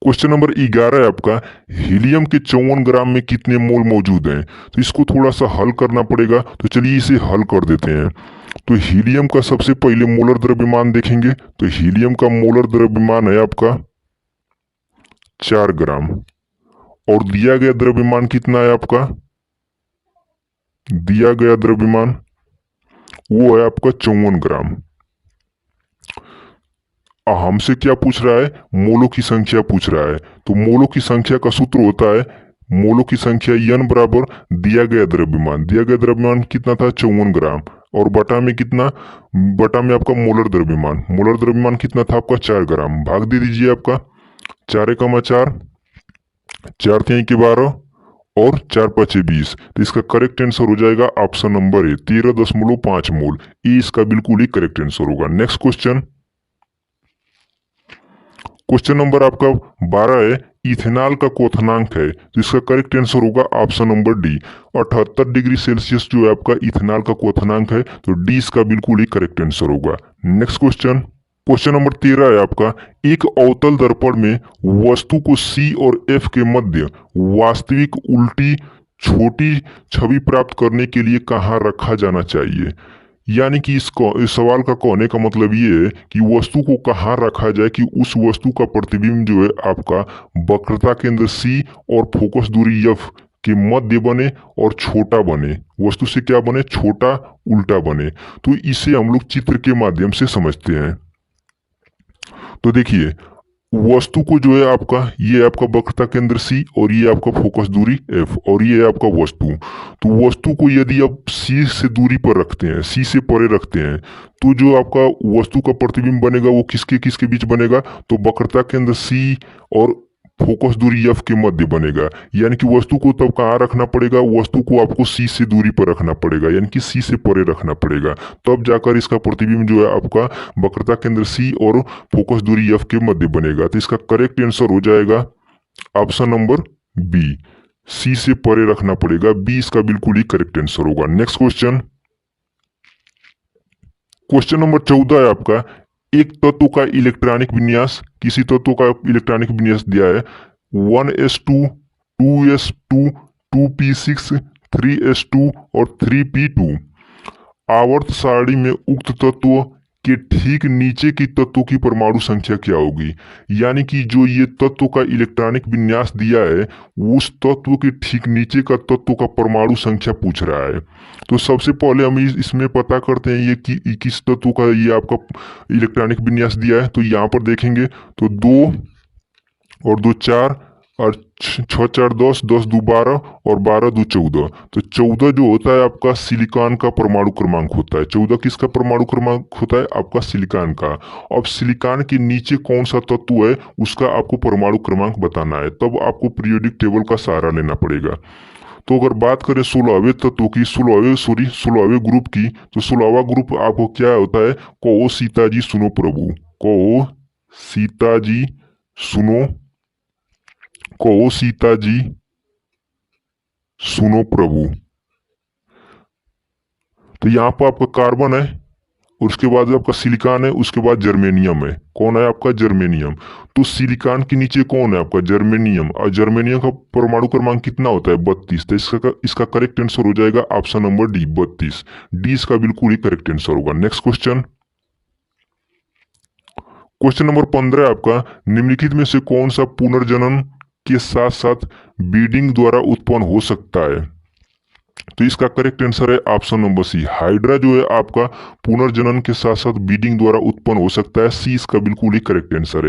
Question number 11 है आपका, helium के 54 ग्राम में कितने मोल मौजूद हैं। तो इसको थोड़ा सा हल करना पड़ेगा, तो चलिए इसे हल कर देते हैं। तो हीलियम का सबसे पहले मोलर द्रव्यमान देखेंगे, तो हीलियम का मोलर द्रव्यमान है आपका 4 ग्राम, और दिया गया द्रव्यमान कितना है आपका, दिया गया द्रव्यमान वो है आपका 54 ग्राम। हमसे क्या पूछ रहा है, मोलों की संख्या पूछ रहा है। तो मोलों की संख्या का सूत्र होता है मोलों की संख्या n बराबर दिया गया द्रव्यमान। दिया गया द्रव्यमान कितना था, 54 ग्राम, और बटा में कितना, बटा में आपका मोलर द्रव्यमान। मोलर द्रव्यमान कितना था आपका 4 ग्राम। भाग दे दीजिए आपका 4 एकमा 4, 4 3 के 12 और 4 5 20। तो इसका करेक्ट आंसर हो जाएगा ऑप्शन नंबर ए, 13.5 मोल। ये इसका बिल्कुल ही करेक्ट आंसर होगा। नेक्स्ट क्वेश्चन, क्वेश्चन नंबर आपका 12 है, इथेनॉल का क्वथनांक है। तो इसका करेक्ट आंसर होगा option number D, 78 degree Celsius जो है आपका इथेनॉल का क्वथनांक है। तो डी इसका बिल्कुल ही करेक्ट आंसर होगा। नेक्स्ट क्वेश्चन, क्वेश्चन नंबर 13 है आपका, एक अवतल दर्पण में वस्तु को C और F के मध्य वास्तविक उल्टी छोटी छवि प्राप्त करने के लिए कहाँ रखा जाना चाहिए। यानी कि इस सवाल का कहने का मतलब ये है कि वस्तु को कहाँ रखा जाए कि उस वस्तु का प्रतिबिंब जो है आपका वक्रता केंद्र C और फोकस दूरी F के मध्य बने और छोटा बने, वस्तु से क्या बने, छोटा उल्टा बने। तो इसे हम लोग चित्र के माध्यम से समझते हैं। तो देखिए, वस्तु को जो है आपका, ये आपका वक्रता केंद्र C और ये आपका फोकस दूरी F और ये है आपका वस्तु। तो वस्तु को यदि आप C से दूरी पर रखते हैं, C से परे रखते हैं, तो जो आपका वस्तु का प्रतिबिंब बनेगा वो किसके किसके बीच बनेगा, तो वक्रता केंद्र C और फोकस दूरी F के मध्य बनेगा। यानी कि वस्तु को तब कहाँ रखना पड़ेगा, वस्तु को आपको C से दूरी पर रखना पड़ेगा, यानी कि C से परे रखना पड़ेगा, तब जाकर इसका प्रतिबिंब जो है आपका वक्रता केंद्र C और फोकस दूरी F के मध्य बनेगा। तो इसका करेक्ट आंसर हो जाएगा ऑप्शन नंबर बी, C से परे रखना पड़ेगा। बी इसका बिल्कुल ही करेक्ट आंसर होगा। नेक्स्ट क्वेश्चन, क्वेश्चन नंबर 14 है आपका, एक तत्व का इलेक्ट्रॉनिक विन्यास, किसी तत्व का इलेक्ट्रॉनिक विन्यास दिया है 1s2, 2s2, 2p6, 3s2 और 3p2। आवर्त सारणी में उक्त तत्व के ठीक नीचे की तत्वों की परमाणु संख्या क्या होगी। यानी कि जो ये तत्व का इलेक्ट्रॉनिक विन्यास दिया है, उस तत्व के ठीक नीचे का तत्व का परमाणु संख्या पूछ रहा है। तो सबसे पहले हम इसमें पता करते हैं ये कि किस तत्व का ये आपका इलेक्ट्रॉनिक विन्यास दिया है। तो यहाँ पर देखेंगे तो 2 और 2 4 और 6 4 10, 10 2 12 और 12 2 14। तो 14 जो होता है आपका सिलिकॉन का परमाणु क्रमांक होता है। 14 किसका परमाणु क्रमांक होता है, आपका सिलिकॉन का। अब सिलिकॉन के नीचे कौन सा तत्व है उसका आपको परमाणु क्रमांक बताना है, तब आपको पीरियोडिक टेबल का सहारा लेना पड़ेगा। तो अगर बात करें 16वें तत्व की, 16वें ग्रुप की, तो 16वां ग्रुप आपको क्या होता है, कहो सीता जी सुनो प्रभु, कहो सीता जी सुनो, कहो सीता जी सुनो प्रभु। तो यहाँ पर आपका कार्बन है, उसके बाद आपका सिलिकॉन है, उसके बाद जर्मेनियम है। कौन है आपका, जर्मेनियम। तो सिलिकॉन के नीचे कौन है आपका, जर्मेनियम। और जर्मेनियम का परमाणु क्रमांक कितना होता है, 32। तो इसका करेक्ट आंसर हो जाएगा ऑप्शन नंबर डी, 32। डी इसका बिल्कुल ही करेक्ट आंसर होगा। नेक्स्ट क्वेश्चन, क्वेश्चन नंबर 15 आपका, निम्नलिखित में से कौन सा पुनर्जनन के साथ साथ ब्रीडिंग द्वारा उत्पन्न हो सकता है। तो इसका करेक्ट आंसर है ऑप्शन नंबर सी, हाइड्रा जो है आपका पुनर्जनन के साथ साथ ब्रीडिंग द्वारा उत्पन्न हो सकता है। सी इसका बिल्कुल ही करेक्ट आंसर है।